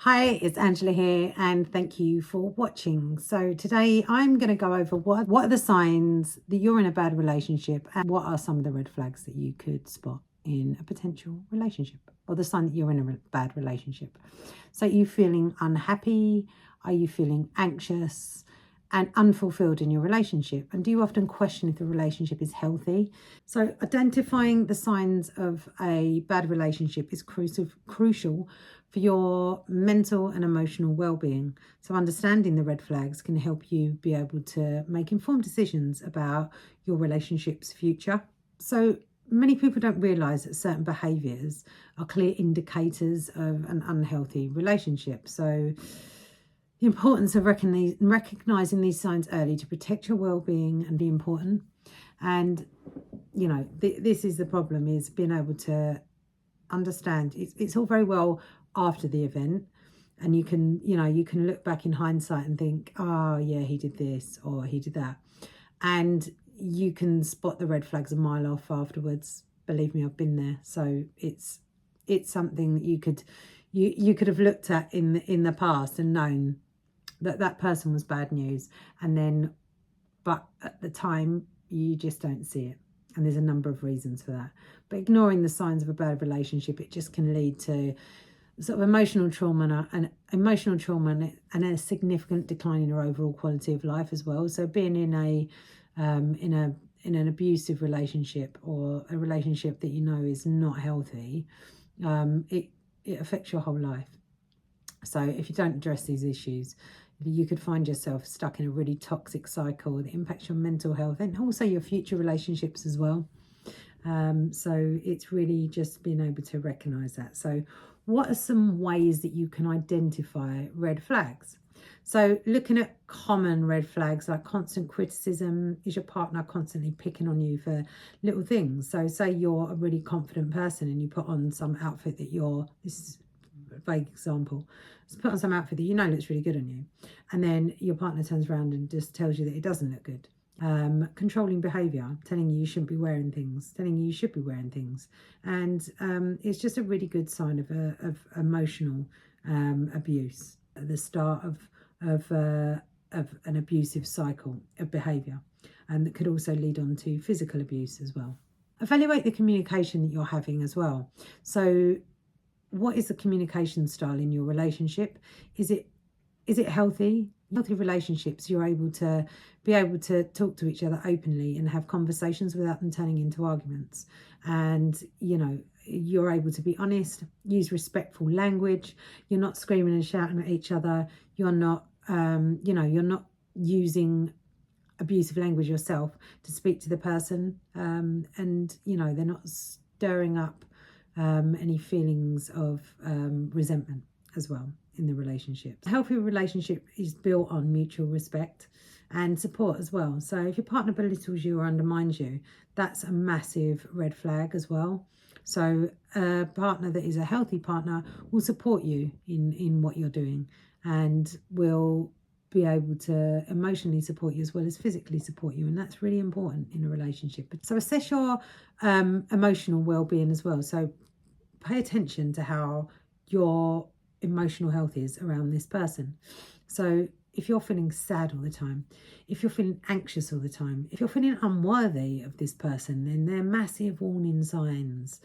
Hi, it's Angela here, and thank you for watching. So today I'm going to go over what are the signs that you're in a bad relationship and what are some of the red flags that you could spot in a potential relationship, or the sign that you're in a bad relationship. So are you feeling unhappy? Are you feeling anxious and unfulfilled in your relationship? And do you often question if the relationship is healthy? So identifying the signs of a bad relationship is crucial for your mental and emotional well-being. So understanding the red flags can help you be able to make informed decisions about your relationship's future. So many people don't realize that certain behaviors are clear indicators of an unhealthy relationship. So the importance of recognizing these signs early to protect your well-being and be important. And you know, this is the problem, is being able to understand. It's all very well after the event, and you can look back in hindsight and think, oh yeah, he did this or he did that, and you can spot the red flags a mile off afterwards. Believe me, I've been there. So it's something that you could have looked at in the past and known that person was bad news, and then but at the time you just don't see it. And there's a number of reasons for that. But ignoring the signs of a bad relationship, it just can lead to sort of emotional trauma and a significant decline in your overall quality of life as well. So being in an abusive relationship, or a relationship that you know is not healthy, it affects your whole life. So if you don't address these issues, you could find yourself stuck in a really toxic cycle that impacts your mental health and also your future relationships as well. So it's really just being able to recognize that. So what are some ways that you can identify red flags? So looking at common red flags like constant criticism. Is your partner constantly picking on you for little things? So say you're a really confident person and you put on some outfit that this is a vague example, so put on some outfit that you know looks really good on you, and then your partner turns around and just tells you that it doesn't look good. Controlling behavior, telling you shouldn't be wearing things, telling you should be wearing things, and it's just a really good sign of emotional abuse at the start of an abusive cycle of behavior, and that could also lead on to physical abuse as well. Evaluate the communication that you're having as well. So what is the communication style in your relationship? Is it healthy? Healthy relationships, you're able to talk to each other openly and have conversations without them turning into arguments. And you're able to be honest, use respectful language. You're not screaming and shouting at each other. You're not you're not using abusive language yourself to speak to the person, and they're not stirring up any feelings of resentment as well in the relationship. A healthy relationship is built on mutual respect and support as well. So if your partner belittles you or undermines you, that's a massive red flag as well. So a partner that is a healthy partner will support you in what you're doing, and will be able to emotionally support you as well as physically support you, and that's really important in a relationship. So assess your emotional well-being as well. So pay attention to how your emotional health is around this person. So if you're feeling sad all the time, if you're feeling anxious all the time, if you're feeling unworthy of this person, then they're massive warning signs.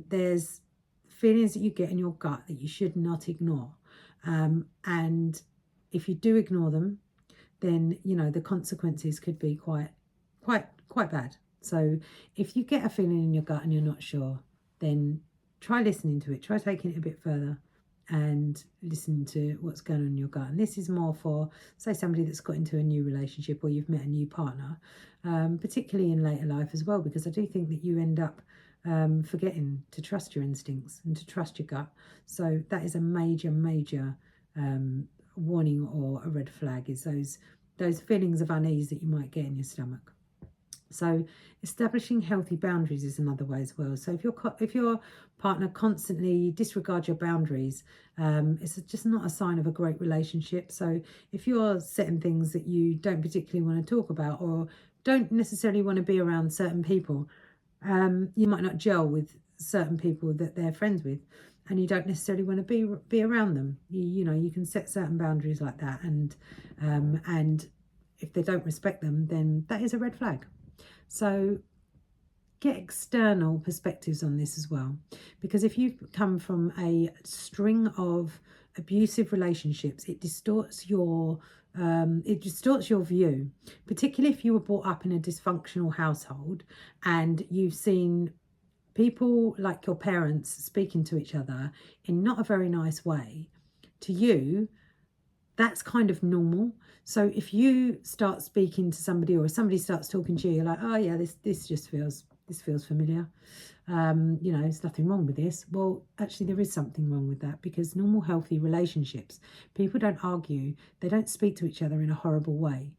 There's feelings that you get in your gut that you should not ignore, and if you do ignore them, then the consequences could be quite bad. So if you get a feeling in your gut and you're not sure, then try listening to it. Try taking it a bit further and listening to what's going on in your gut. And this is more for, say, somebody that's got into a new relationship, or you've met a new partner, particularly in later life as well, because I do think that you end up forgetting to trust your instincts and to trust your gut. So that is a major warning or a red flag, is those feelings of unease that you might get in your stomach. So establishing healthy boundaries is another way as well. So if your partner constantly disregards your boundaries, it's just not a sign of a great relationship. So if you're setting things that you don't particularly want to talk about, or don't necessarily want to be around certain people, you might not gel with certain people that they're friends with. and you don't necessarily want to be around them. You know, you can set certain boundaries like that, and if they don't respect them, then that is a red flag. So get external perspectives on this as well, because if you come from a string of abusive relationships, it distorts your view, particularly if you were brought up in a dysfunctional household and you've seen people like your parents speaking to each other in not a very nice way. To you, that's kind of normal. So if you start speaking to somebody, or if somebody starts talking to you, you're like, oh yeah, this just feels familiar. You know, there's nothing wrong with this. Well, actually there is something wrong with that, because normal healthy relationships, people don't argue, they don't speak to each other in a horrible way.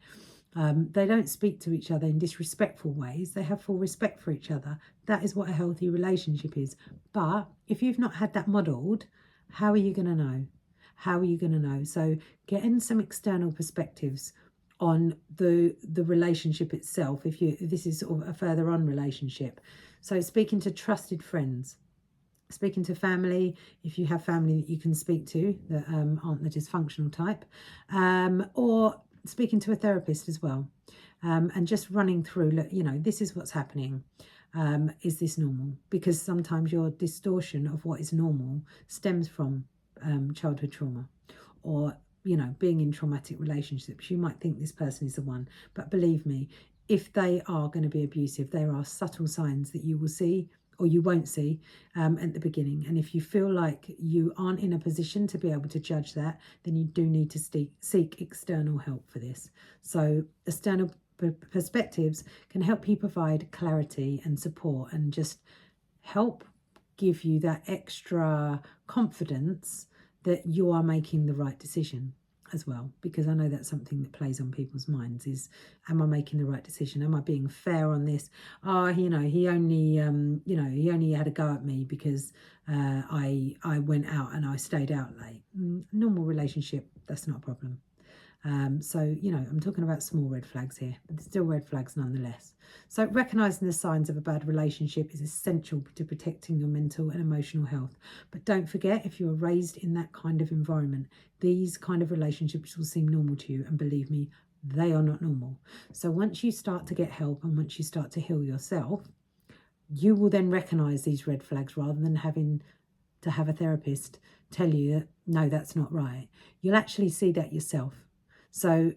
They don't speak to each other in disrespectful ways. They have full respect for each other. That is what a healthy relationship is. But if you've not had that modelled, how are you going to know? How are you going to know? So getting some external perspectives on the relationship itself, if this is sort of a further on relationship. So speaking to trusted friends, speaking to family, if you have family that you can speak to that aren't the dysfunctional type, or speaking to a therapist as well, and just running through, look, you know, this is what's happening. Is this normal? Because sometimes your distortion of what is normal stems from childhood trauma, or, you know, being in traumatic relationships. You might think this person is the one, but believe me, if they are going to be abusive, there are subtle signs that you will see or you won't see at the beginning. And if you feel like you aren't in a position to be able to judge that, then you do need to seek external help for this. So external perspectives can help you provide clarity and support, and just help give you that extra confidence that you are making the right decision as well, because I know that's something that plays on people's minds is, am I making the right decision? Am I being fair on this? Oh, you know, he only had a go at me because I went out and I stayed out late. Normal relationship, that's not a problem. So, you know, I'm talking about small red flags here, but still red flags nonetheless. So recognizing the signs of a bad relationship is essential to protecting your mental and emotional health. But don't forget, if you were raised in that kind of environment, these kind of relationships will seem normal to you. And believe me, they are not normal. So once you start to get help and once you start to heal yourself, you will then recognize these red flags rather than having to have a therapist tell you that, no, that's not right. You'll actually see that yourself. So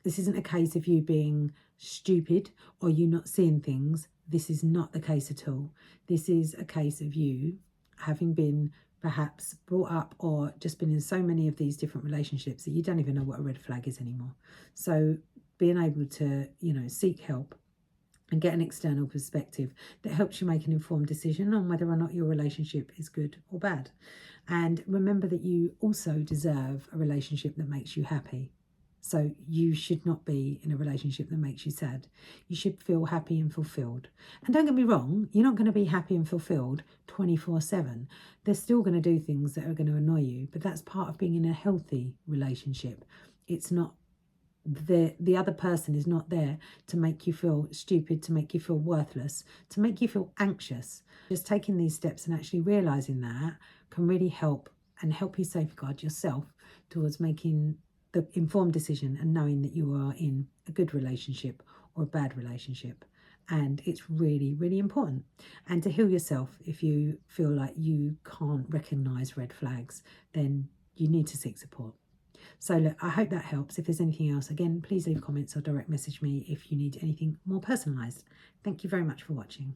this isn't a case of you being stupid or you not seeing things. This is not the case at all. This is a case of you having been perhaps brought up or just been in so many of these different relationships that you don't even know what a red flag is anymore. So being able to, you know, seek help and get an external perspective that helps you make an informed decision on whether or not your relationship is good or bad. And remember that you also deserve a relationship that makes you happy. So you should not be in a relationship that makes you sad. You should feel happy and fulfilled. And don't get me wrong, you're not going to be happy and fulfilled 24/7. They're still going to do things that are going to annoy you, but that's part of being in a healthy relationship. It's not, the other person is not there to make you feel stupid, to make you feel worthless, to make you feel anxious. Just taking these steps and actually realizing that can really help you safeguard yourself towards making the informed decision and knowing that you are in a good relationship or a bad relationship. And it's really, really important. And to heal yourself, if you feel like you can't recognize red flags, then you need to seek support. So look, I hope that helps. If there's anything else, again, please leave comments or direct message me if you need anything more personalized. Thank you very much for watching.